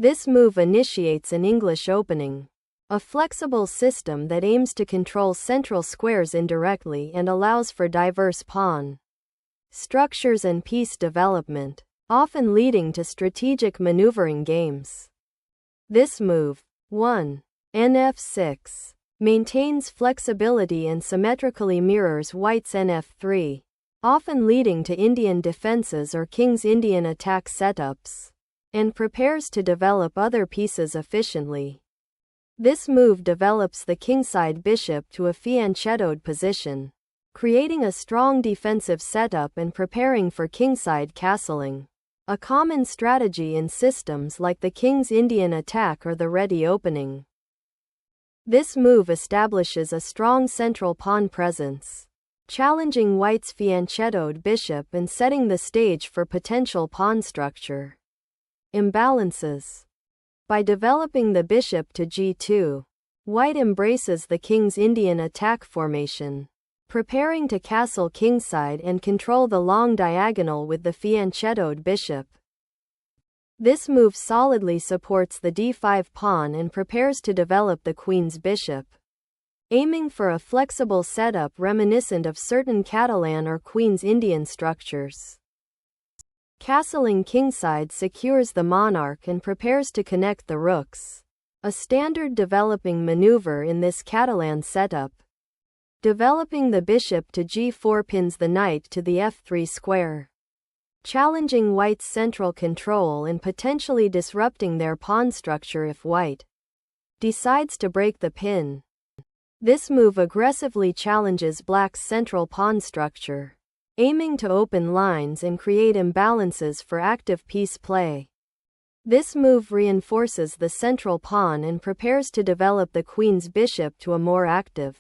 This move initiates an English opening, a flexible system that aims to control central squares indirectly and allows for diverse pawn structures and piece development, often leading to strategic maneuvering games. This move, 1. Nf6, maintains flexibility and symmetrically mirrors white's Nf3, often leading to Indian defenses or king's Indian attack setups, and prepares to develop other pieces efficiently. This move develops the kingside bishop to a fianchettoed position, creating a strong defensive setup and preparing for kingside castling, a common strategy in systems like the king's Indian attack or the ready opening. This move establishes a strong central pawn presence, challenging white's fianchettoed bishop and setting the stage for potential pawn structure imbalances. By developing the bishop to g2, white embraces the king's Indian attack formation, preparing to castle kingside and control the long diagonal with the fianchettoed bishop. This move solidly supports the d5 pawn and prepares to develop the queen's bishop, aiming for a flexible setup reminiscent of certain Catalan or queen's Indian structures. Castling kingside secures the monarch and prepares to connect the rooks, a standard developing maneuver in this Catalan setup. Developing the bishop to g4 pins the knight to the f3 square, challenging white's central control and potentially disrupting their pawn structure if white decides to break the pin. This move aggressively challenges black's central pawn structure, aiming to open lines and create imbalances for active piece play. This move reinforces the central pawn and prepares to develop the queen's bishop to a more active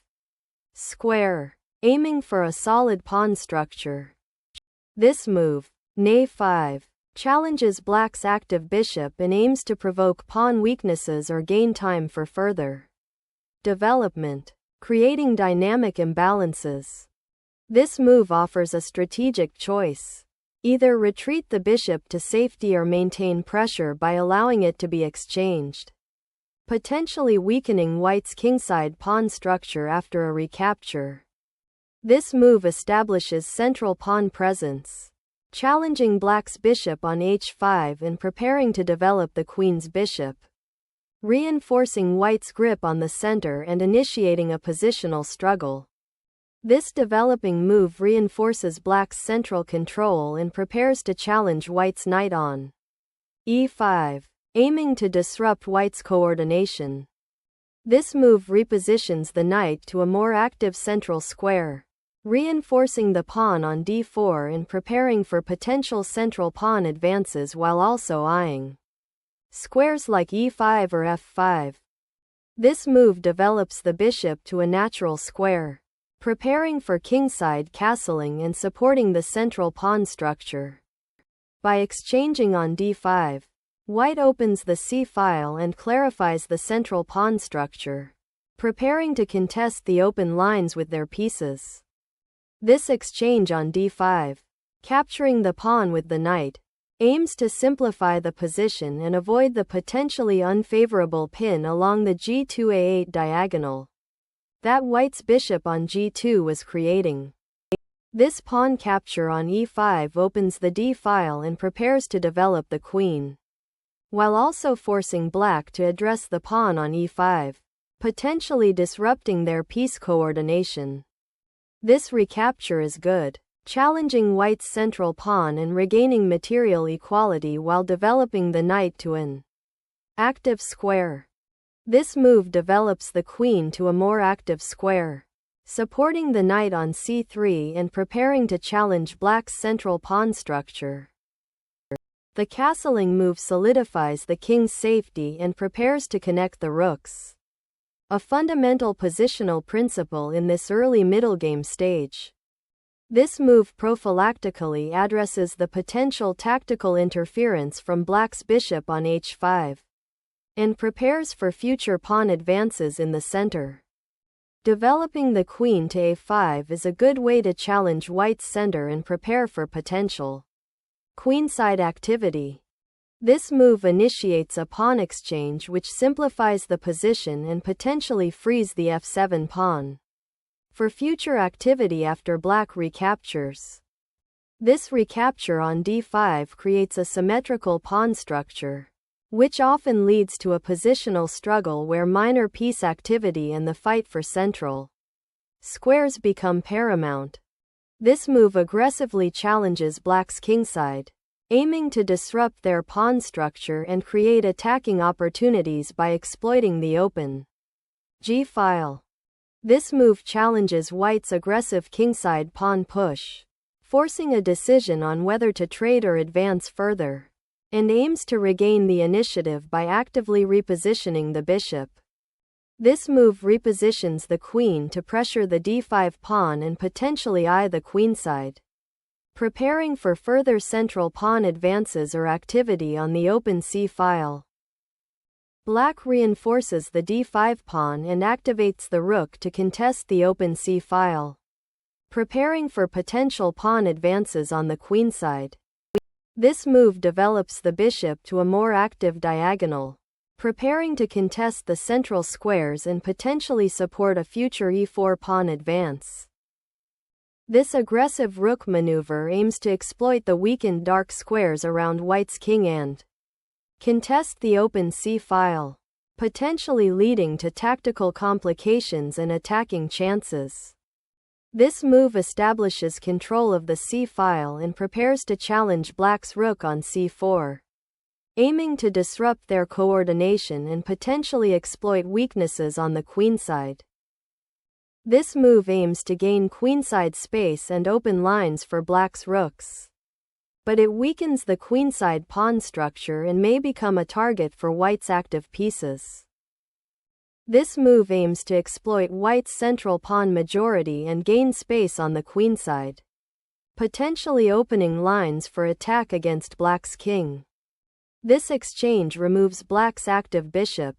square, aiming for a solid pawn structure. This move, Knave5, challenges black's active bishop and aims to provoke pawn weaknesses or gain time for further development, creating dynamic imbalances. This move offers a strategic choice: either retreat the bishop to safety or maintain pressure by allowing it to be exchanged, potentially weakening white's kingside pawn structure after a recapture. This move establishes central pawn presence, challenging black's bishop on h5 and preparing to develop the queen's bishop, reinforcing white's grip on the center and initiating a positional struggle. This developing move reinforces black's central control and prepares to challenge white's knight on e5, aiming to disrupt white's coordination. This move repositions the knight to a more active central square, reinforcing the pawn on d4 and preparing for potential central pawn advances while also eyeing squares like e5 or f5. This move develops the bishop to a natural square, preparing for kingside castling and supporting the central pawn structure. By exchanging on d5, white opens the c-file and clarifies the central pawn structure, preparing to contest the open lines with their pieces. This exchange on d5, capturing the pawn with the knight, aims to simplify the position and avoid the potentially unfavorable pin along the g2a8 diagonal that white's bishop on g2 was creating. This pawn capture on e5 opens the d-file and prepares to develop the queen, while also forcing black to address the pawn on e5, potentially disrupting their piece coordination. This recapture is good, challenging white's central pawn and regaining material equality while developing the knight to an active square. This move develops the queen to a more active square, supporting the knight on c3 and preparing to challenge black's central pawn structure. The castling move solidifies the king's safety and prepares to connect the rooks, a fundamental positional principle in this early middle game stage. This move prophylactically addresses the potential tactical interference from black's bishop on h5, and prepares for future pawn advances in the center. Developing the queen to a5 is a good way to challenge white's center and prepare for potential queenside activity. This move initiates a pawn exchange which simplifies the position and potentially frees the f7 pawn for future activity after black recaptures. This recapture on d5 creates a symmetrical pawn structure, which often leads to a positional struggle where minor piece activity and the fight for central squares become paramount. This move aggressively challenges black's kingside, aiming to disrupt their pawn structure and create attacking opportunities by exploiting the open g-file. This move challenges white's aggressive kingside pawn push, forcing a decision on whether to trade or advance further, and aims to regain the initiative by actively repositioning the bishop. This move repositions the queen to pressure the d5 pawn and potentially eye the queenside, preparing for further central pawn advances or activity on the open c-file. Black reinforces the d5 pawn and activates the rook to contest the open c-file, preparing for potential pawn advances on the queenside. This move develops the bishop to a more active diagonal, preparing to contest the central squares and potentially support a future e4 pawn advance. This aggressive rook maneuver aims to exploit the weakened dark squares around white's king and contest the open c-file, potentially leading to tactical complications and attacking chances. This move establishes control of the c-file and prepares to challenge black's rook on c4, aiming to disrupt their coordination and potentially exploit weaknesses on the queenside. This move aims to gain queenside space and open lines for black's rooks, but it weakens the queenside pawn structure and may become a target for white's active pieces. This move aims to exploit white's central pawn majority and gain space on the queenside, potentially opening lines for attack against black's king. This exchange removes black's active bishop,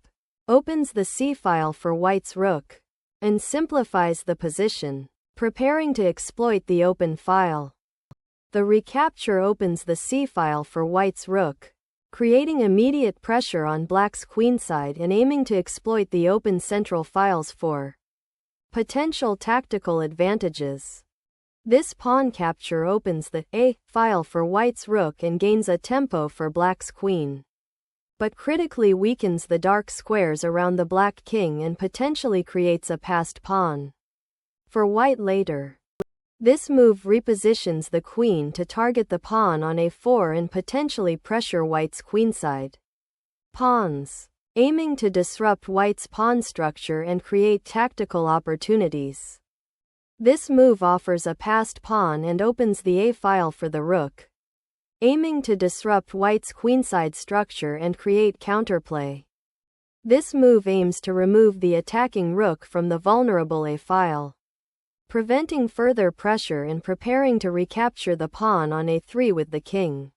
opens the c-file for white's rook, and simplifies the position, preparing to exploit the open file. The recapture opens the c-file for white's rook, creating immediate pressure on black's queenside and aiming to exploit the open central files for potential tactical advantages. This pawn capture opens the a-file for white's rook and gains a tempo for black's queen, but critically weakens the dark squares around the black king and potentially creates a passed pawn for white later. This move repositions the queen to target the pawn on a4 and potentially pressure white's queenside pawns, aiming to disrupt white's pawn structure and create tactical opportunities. This move offers a passed pawn and opens the a-file for the rook, aiming to disrupt white's queenside structure and create counterplay. This move aims to remove the attacking rook from the vulnerable a-file, preventing further pressure and preparing to recapture the pawn on a3 with the king.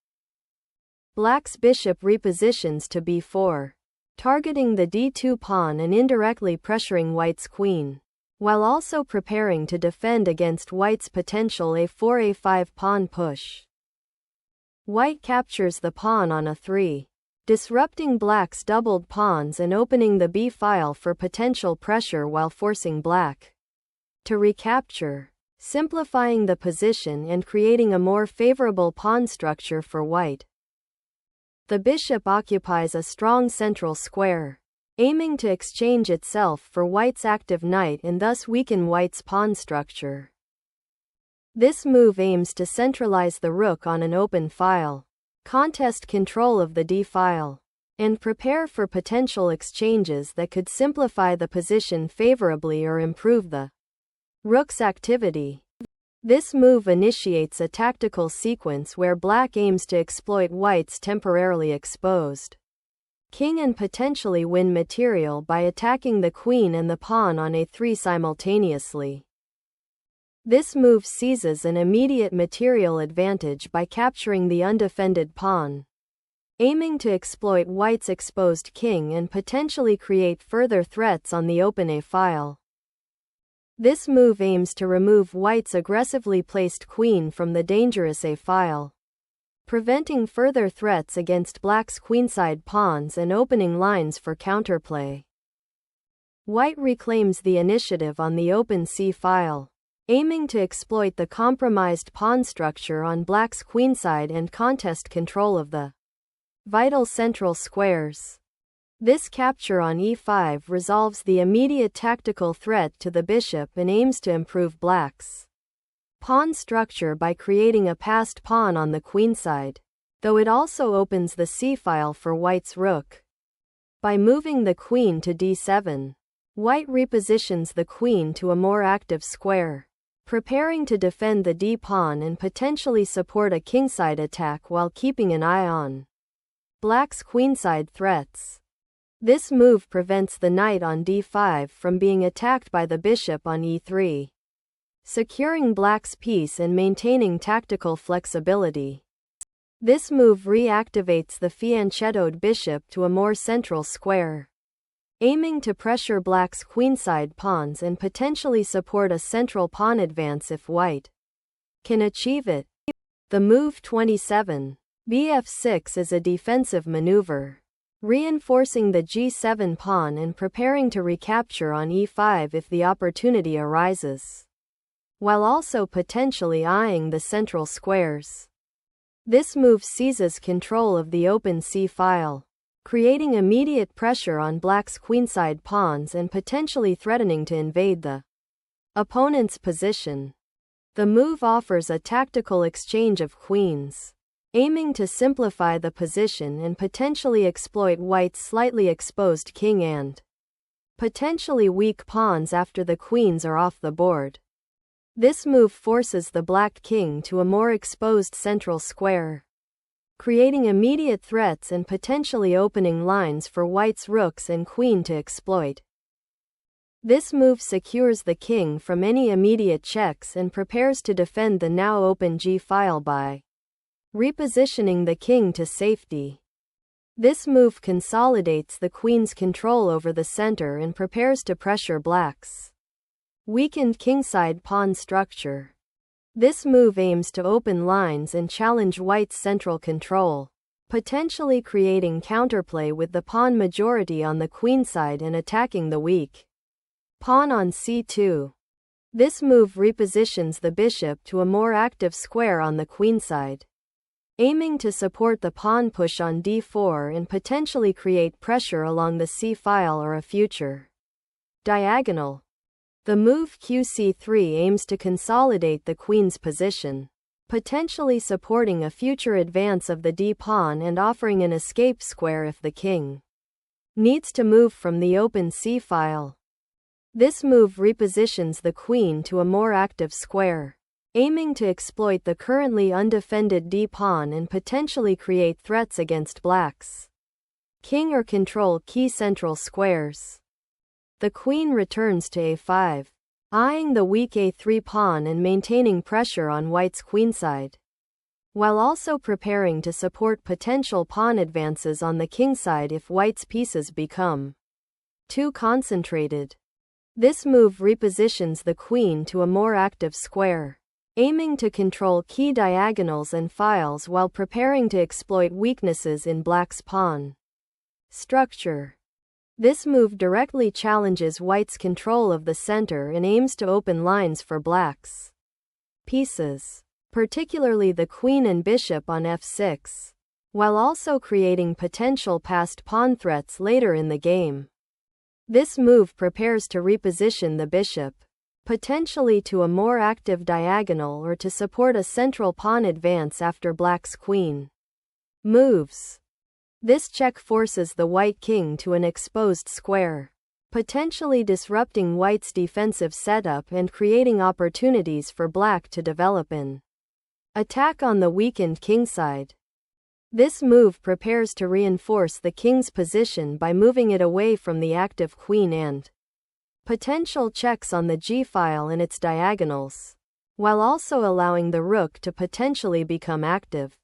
Black's bishop repositions to b4, targeting the d2 pawn and indirectly pressuring white's queen, while also preparing to defend against white's potential a4-a5 pawn push. White captures the pawn on a3, disrupting black's doubled pawns and opening the b-file for potential pressure while forcing black to recapture, simplifying the position and creating a more favorable pawn structure for white. The bishop occupies a strong central square, aiming to exchange itself for white's active knight and thus weaken white's pawn structure. This move aims to centralize the rook on an open file, contest control of the d-file, and prepare for potential exchanges that could simplify the position favorably or improve the rook's activity. This move initiates a tactical sequence where black aims to exploit white's temporarily exposed king and potentially win material by attacking the queen and the pawn on a3 simultaneously. This move seizes an immediate material advantage by capturing the undefended pawn, aiming to exploit white's exposed king and potentially create further threats on the open a-file. This move aims to remove white's aggressively placed queen from the dangerous a-file, preventing further threats against black's queenside pawns and opening lines for counterplay. White reclaims the initiative on the open c-file, aiming to exploit the compromised pawn structure on black's queenside and contest control of the vital central squares. This capture on e5 resolves the immediate tactical threat to the bishop and aims to improve black's pawn structure by creating a passed pawn on the queenside, though it also opens the c-file for white's rook. By moving the queen to d7, white repositions the queen to a more active square, preparing to defend the d-pawn and potentially support a kingside attack while keeping an eye on black's queenside threats. This move prevents the knight on d5 from being attacked by the bishop on e3, securing black's peace and maintaining tactical flexibility. This move reactivates the fianchettoed bishop to a more central square, aiming to pressure black's queenside pawns and potentially support a central pawn advance if white can achieve it. The move 27, bf6, is a defensive maneuver, reinforcing the g7 pawn and preparing to recapture on e5 if the opportunity arises, while also potentially eyeing the central squares. This move seizes control of the open c-file, creating immediate pressure on black's queenside pawns and potentially threatening to invade the opponent's position. The move offers a tactical exchange of queens, aiming to simplify the position and potentially exploit white's slightly exposed king and potentially weak pawns after the queens are off the board. This move forces the black king to a more exposed central square, creating immediate threats and potentially opening lines for white's rooks and queen to exploit. This move secures the king from any immediate checks and prepares to defend the now open g-file by repositioning the king to safety. This move consolidates the queen's control over the center and prepares to pressure black's weakened kingside pawn structure. This move aims to open lines and challenge white's central control, potentially creating counterplay with the pawn majority on the queenside and attacking the weak pawn on c2. This move repositions the bishop to a more active square on the queenside, aiming to support the pawn push on d4 and potentially create pressure along the c-file or a future diagonal. The move qc3 aims to consolidate the queen's position, potentially supporting a future advance of the d-pawn and offering an escape square if the king needs to move from the open c-file. This move repositions the queen to a more active square, aiming to exploit the currently undefended d-pawn and potentially create threats against black's king or control key central squares. The queen returns to a5, eyeing the weak a3 pawn and maintaining pressure on white's queenside, while also preparing to support potential pawn advances on the kingside if white's pieces become too concentrated. This move repositions the queen to a more active square, aiming to control key diagonals and files while preparing to exploit weaknesses in black's pawn structure. This move directly challenges white's control of the center and aims to open lines for black's pieces, particularly the queen and bishop on f6, while also creating potential passed pawn threats later in the game. This move prepares to reposition the bishop, potentially to a more active diagonal or to support a central pawn advance after black's queen moves. This check forces the white king to an exposed square, potentially disrupting white's defensive setup and creating opportunities for black to develop an attack on the weakened kingside. This move prepares to reinforce the king's position by moving it away from the active queen and potential checks on the g-file and its diagonals, while also allowing the rook to potentially become active.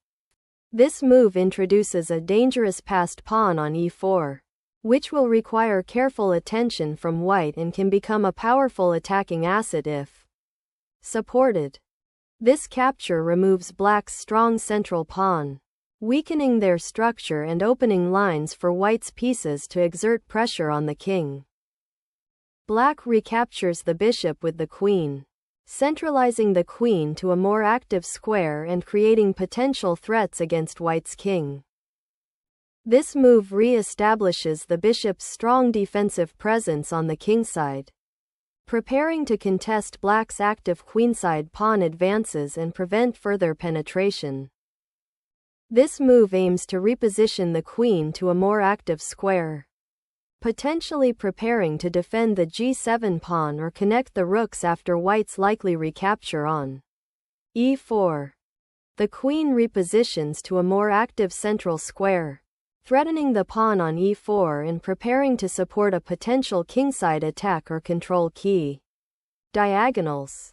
This move introduces a dangerous passed pawn on e4, which will require careful attention from white and can become a powerful attacking asset if supported. This capture removes black's strong central pawn, weakening their structure and opening lines for white's pieces to exert pressure on the king. Black recaptures the bishop with the queen, centralizing the queen to a more active square and creating potential threats against white's king. This move re-establishes the bishop's strong defensive presence on the kingside, preparing to contest black's active queenside pawn advances and prevent further penetration. This move aims to reposition the queen to a more active square, potentially preparing to defend the g7 pawn or connect the rooks after white's likely recapture on e4. The queen repositions to a more active central square, threatening the pawn on e4 and preparing to support a potential kingside attack or control key. Diagonals.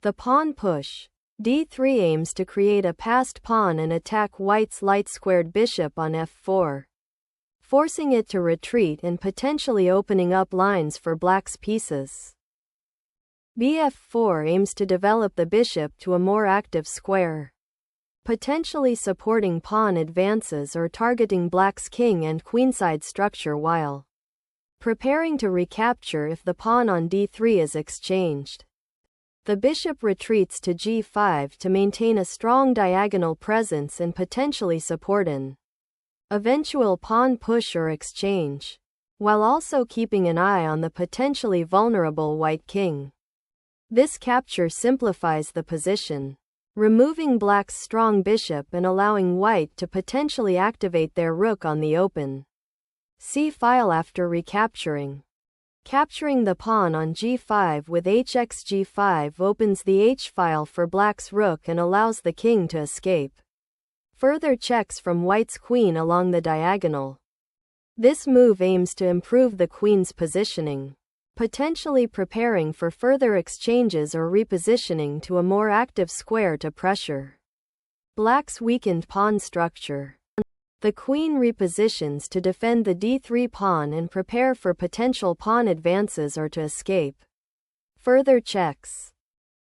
The pawn push. d3 aims to create a passed pawn and attack white's light-squared bishop on f4, forcing it to retreat and potentially opening up lines for black's pieces. bf4 aims to develop the bishop to a more active square, potentially supporting pawn advances or targeting black's king and queenside structure while preparing to recapture if the pawn on d3 is exchanged. The bishop retreats to g5 to maintain a strong diagonal presence and potentially support an eventual pawn push or exchange, while also keeping an eye on the potentially vulnerable white king. This capture simplifies the position, removing black's strong bishop and allowing white to potentially activate their rook on the open c-file after recapturing. Capturing the pawn on g5 with hxg5 opens the h-file for black's rook and allows the king to escape. Further checks from white's queen along the diagonal. This move aims to improve the queen's positioning, potentially preparing for further exchanges or repositioning to a more active square to pressure black's weakened pawn structure. The queen repositions to defend the d3 pawn and prepare for potential pawn advances or to escape. Further checks.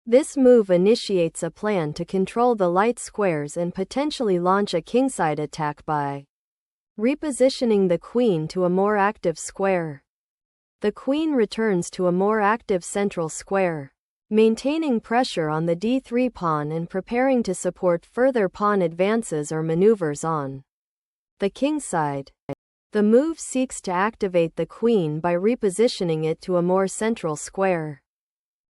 This move initiates a plan to control the light squares and potentially launch a kingside attack by repositioning the queen to a more active square. The queen returns to a more active central square, maintaining pressure on the d3 pawn and preparing to support further pawn advances or maneuvers on the kingside. The move seeks to activate the queen by repositioning it to a more central square,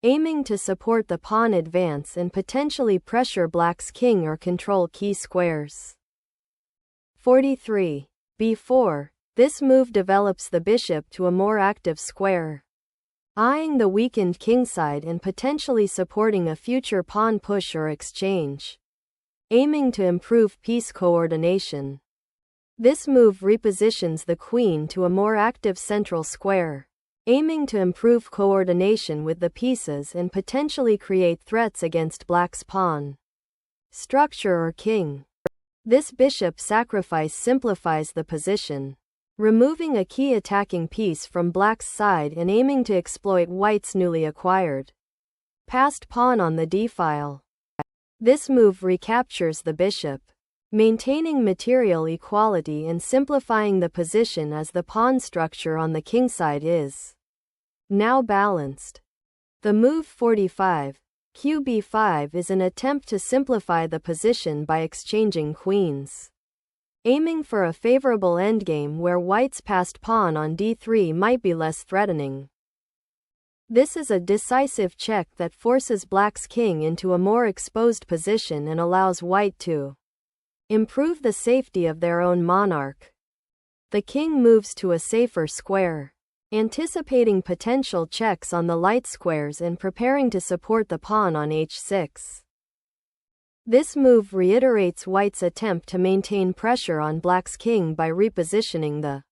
aiming to support the pawn advance and potentially pressure black's king or control key squares. 43. b4. This move develops the bishop to a more active square, eyeing the weakened kingside and potentially supporting a future pawn push or exchange, aiming to improve piece coordination. This move repositions the queen to a more active central square, aiming to improve coordination with the pieces and potentially create threats against black's pawn structure or king. This bishop sacrifice simplifies the position, removing a key attacking piece from black's side and aiming to exploit white's newly acquired passed pawn on the d-file. This move recaptures the bishop, maintaining material equality and simplifying the position as the pawn structure on the kingside is now balanced. The move 45, qb5 is an attempt to simplify the position by exchanging queens, aiming for a favorable endgame where white's passed pawn on d3 might be less threatening. This is a decisive check that forces black's king into a more exposed position and allows white to improve the safety of their own monarch. The king moves to a safer square, anticipating potential checks on the light squares and preparing to support the pawn on h6. This move reiterates white's attempt to maintain pressure on black's king by repositioning the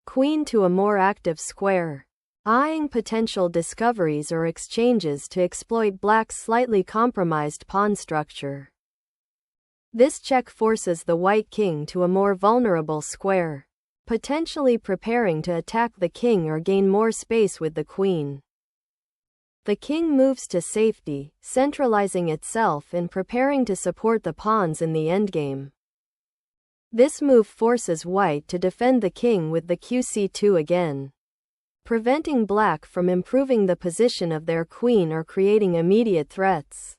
queen to a more active square, eyeing potential discoveries or exchanges to exploit black's slightly compromised pawn structure. This check forces the white king to a more vulnerable square, potentially preparing to attack the king or gain more space with the queen. The king moves to safety, centralizing itself and preparing to support the pawns in the endgame. This move forces white to defend the king with the qc2 again, preventing black from improving the position of their queen or creating immediate threats.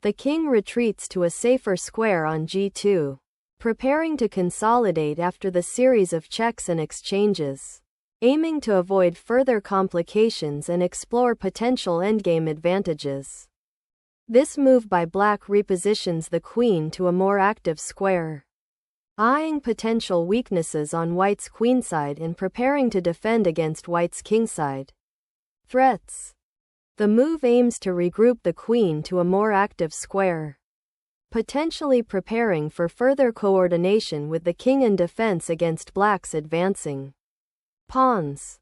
The king retreats to a safer square on g2, preparing to consolidate after the series of checks and exchanges, aiming to avoid further complications and explore potential endgame advantages. This move by black repositions the queen to a more active square, eyeing potential weaknesses on white's queenside and preparing to defend against white's kingside threats. The move aims to regroup the queen to a more active square, potentially preparing for further coordination with the king in defense against black's advancing pawns.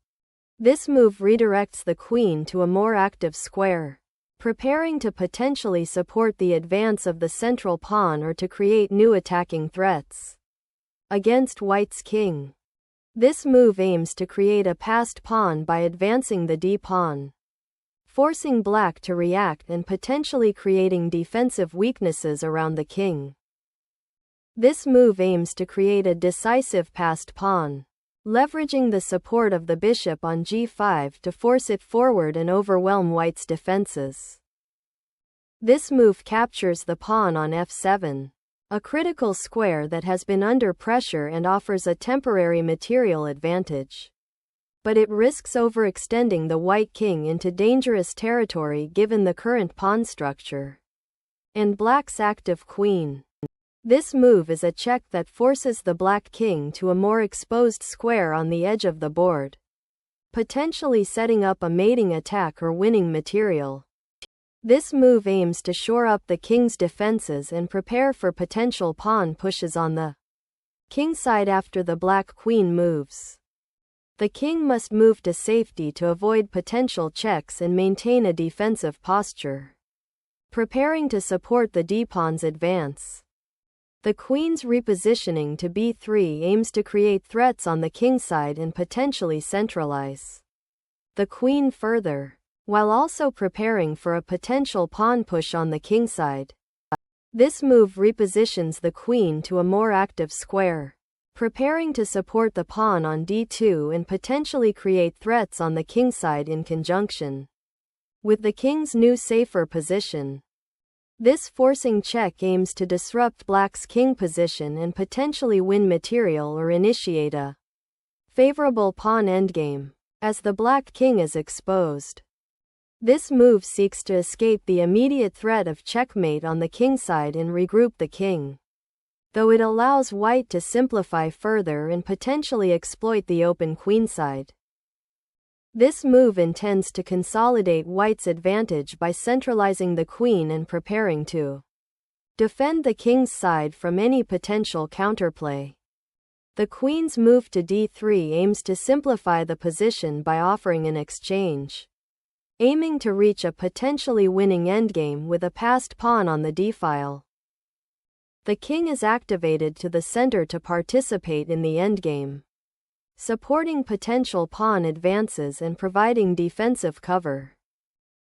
This move redirects the queen to a more active square, preparing to potentially support the advance of the central pawn or to create new attacking threats against white's king. This move aims to create a passed pawn by advancing the d-pawn, forcing black to react and potentially creating defensive weaknesses around the king. This move aims to create a decisive passed pawn, leveraging the support of the bishop on g5 to force it forward and overwhelm white's defenses. This move captures the pawn on f7, a critical square that has been under pressure and offers a temporary material advantage. But it risks overextending the white king into dangerous territory given the current pawn structure and black's active queen. This move is a check that forces the black king to a more exposed square on the edge of the board, potentially setting up a mating attack or winning material. This move aims to shore up the king's defenses and prepare for potential pawn pushes on the kingside after the black queen moves. The king must move to safety to avoid potential checks and maintain a defensive posture, preparing to support the d-pawn's advance. The queen's repositioning to b3 aims to create threats on the kingside and potentially centralize the queen further, while also preparing for a potential pawn push on the kingside. This move repositions the queen to a more active square, preparing to support the pawn on d2 and potentially create threats on the kingside in conjunction with the king's new safer position. This forcing check aims to disrupt black's king position and potentially win material or initiate a favorable pawn endgame, as the black king is exposed. This move seeks to escape the immediate threat of checkmate on the kingside and regroup the king, though it allows white to simplify further and potentially exploit the open queenside. This move intends to consolidate white's advantage by centralizing the queen and preparing to defend the king's side from any potential counterplay. The queen's move to d3 aims to simplify the position by offering an exchange, aiming to reach a potentially winning endgame with a passed pawn on the d-file. The king is activated to the center to participate in the endgame, supporting potential pawn advances and providing defensive cover.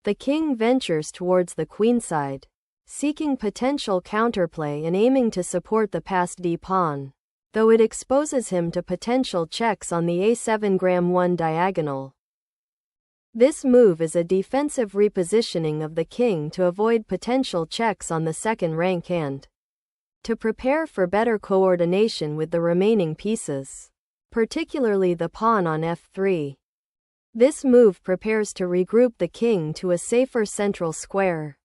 The king ventures towards the queenside, seeking potential counterplay and aiming to support the passed d-pawn, though it exposes him to potential checks on the a7-1 diagonal. This move is a defensive repositioning of the king to avoid potential checks on the second rank and to prepare for better coordination with the remaining pieces, particularly the pawn on f3. This move prepares to regroup the king to a safer central square,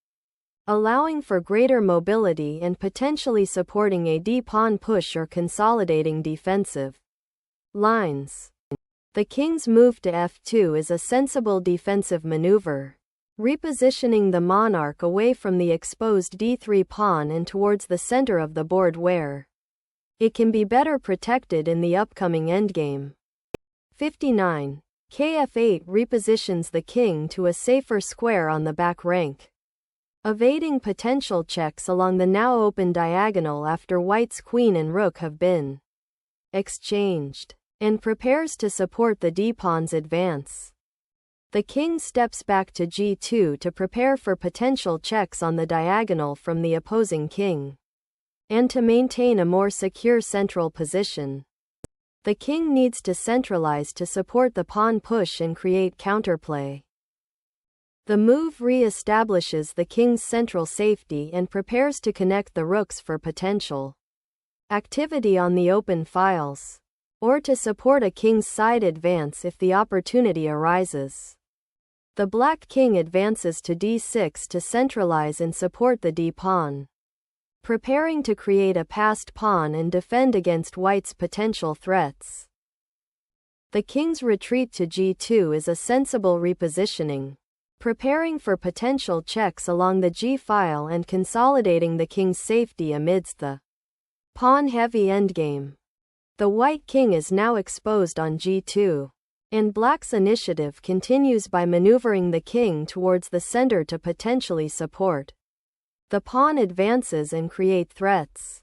allowing for greater mobility and potentially supporting a d-pawn push or consolidating defensive lines. The king's move to f2 is a sensible defensive maneuver, repositioning the monarch away from the exposed d3 pawn and towards the center of the board where it can be better protected in the upcoming endgame. 59. Kf8 repositions the king to a safer square on the back rank, evading potential checks along the now open diagonal after white's queen and rook have been exchanged, and prepares to support the d-pawn's advance. The king steps back to g2 to prepare for potential checks on the diagonal from the opposing king, and to maintain a more secure central position. The king needs to centralize to support the pawn push and create counterplay. The move re-establishes the king's central safety and prepares to connect the rooks for potential activity on the open files, or to support a king's side advance if the opportunity arises. The black king advances to d6 to centralize and support the d-pawn, preparing to create a passed pawn and defend against white's potential threats. The king's retreat to g2 is a sensible repositioning, preparing for potential checks along the g-file and consolidating the king's safety amidst the pawn-heavy endgame. The white king is now exposed on g2, and black's initiative continues by maneuvering the king towards the center to potentially support. The pawn advances and create threats.